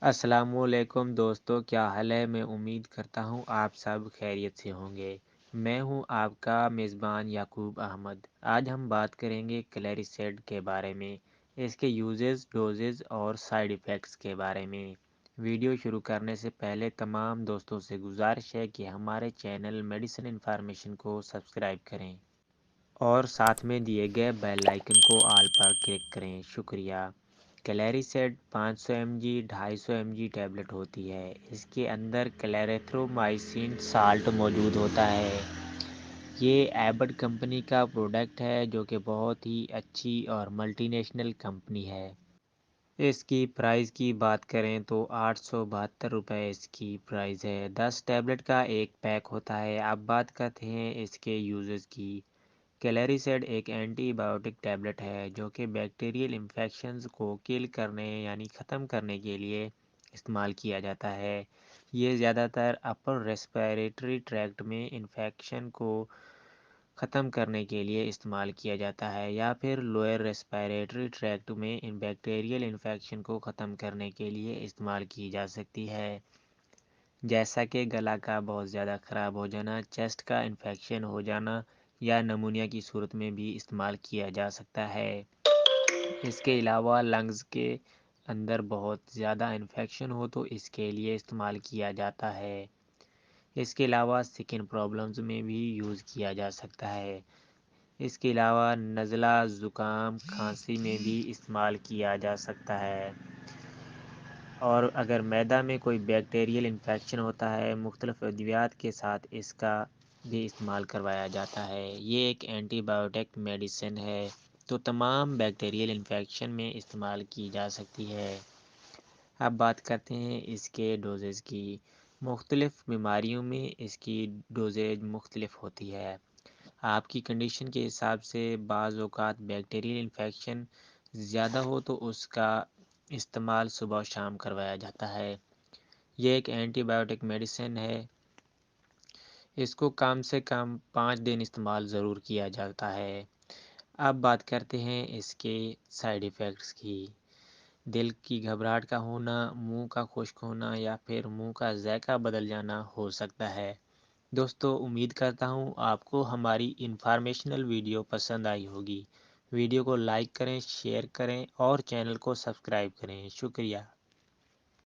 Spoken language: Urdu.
السلام علیکم دوستو، کیا حال ہے؟ میں امید کرتا ہوں آپ سب خیریت سے ہوں گے۔ میں ہوں آپ کا میزبان یعقوب احمد۔ آج ہم بات کریں گے کلیریسیڈ کے بارے میں، اس کے یوزز، ڈوزز اور سائیڈ ایفیکٹس کے بارے میں۔ ویڈیو شروع کرنے سے پہلے تمام دوستوں سے گزارش ہے کہ ہمارے چینل میڈیسن انفارمیشن کو سبسکرائب کریں اور ساتھ میں دیے گئے بیل آئیکن کو آل پر کلک کریں۔ شکریہ۔ Klaricid 500 M G 250 M G tablet ہوتی ہے۔ اس کے اندر کلیریتھرومائسین سالٹ موجود ہوتا ہے۔ یہ ایبٹ کمپنی کا پروڈکٹ ہے جو کہ بہت ہی اچھی اور ملٹی نیشنل کمپنی ہے۔ اس کی پرائز کی بات کریں تو 872 روپے اس کی پرائز ہے۔ 10 ٹیبلٹ کا ایک پیک ہوتا ہے۔ اب بات کرتے ہیں اس کے یوزز کی۔ کلیریسیڈ ایک اینٹی بائیوٹک ٹیبلٹ ہے جو کہ بیکٹیریل انفیکشنز کو کل کرنے یعنی ختم کرنے کے لیے استعمال کیا جاتا ہے۔ یہ زیادہ تر اپر ریسپیریٹری ٹریکٹ میں انفیکشن کو ختم کرنے کے لیے استعمال کیا جاتا ہے یا پھر لوئر ریسپیریٹری ٹریکٹ میں بیکٹیریل انفیکشن کو ختم کرنے کے لیے استعمال کی جا سکتی ہے، جیسا کہ گلا کا بہت زیادہ خراب ہو جانا، چیسٹ کا انفیکشن ہو جانا یا نمونیا کی صورت میں بھی استعمال کیا جا سکتا ہے۔ اس کے علاوہ لنگز کے اندر بہت زیادہ انفیکشن ہو تو اس کے لیے استعمال کیا جاتا ہے۔ اس کے علاوہ سکن پرابلمز میں بھی یوز کیا جا سکتا ہے۔ اس کے علاوہ نزلہ، زکام، کھانسی میں بھی استعمال کیا جا سکتا ہے۔ اور اگر معدہ میں کوئی بیکٹیریل انفیکشن ہوتا ہے، مختلف ادویات کے ساتھ اس کا بھی استعمال کروایا جاتا ہے۔ یہ ایک اینٹی بائیوٹک میڈیسن ہے تو تمام بیکٹیریل انفیکشن میں استعمال کی جا سکتی ہے۔ اب بات کرتے ہیں اس کے ڈوزز کی۔ مختلف بیماریوں میں اس کی ڈوزیج مختلف ہوتی ہے۔ آپ کی کنڈیشن کے حساب سے بعض اوقات بیکٹیریل انفیکشن زیادہ ہو تو اس کا استعمال صبح و شام کروایا جاتا ہے۔ یہ ایک اینٹی بائیوٹک میڈیسن ہے۔ اس کو کم سے کم 5 دن استعمال ضرور کیا جاتا ہے۔ اب بات کرتے ہیں اس کے سائیڈ ایفیکٹس کی۔ دل کی گھبراہٹ کا ہونا، منہ کا خشک ہونا یا پھر منہ کا ذائقہ بدل جانا ہو سکتا ہے۔ دوستو، امید کرتا ہوں آپ کو ہماری انفارمیشنل ویڈیو پسند آئی ہوگی۔ ویڈیو کو لائک کریں، شیئر کریں اور چینل کو سبسکرائب کریں۔ شکریہ۔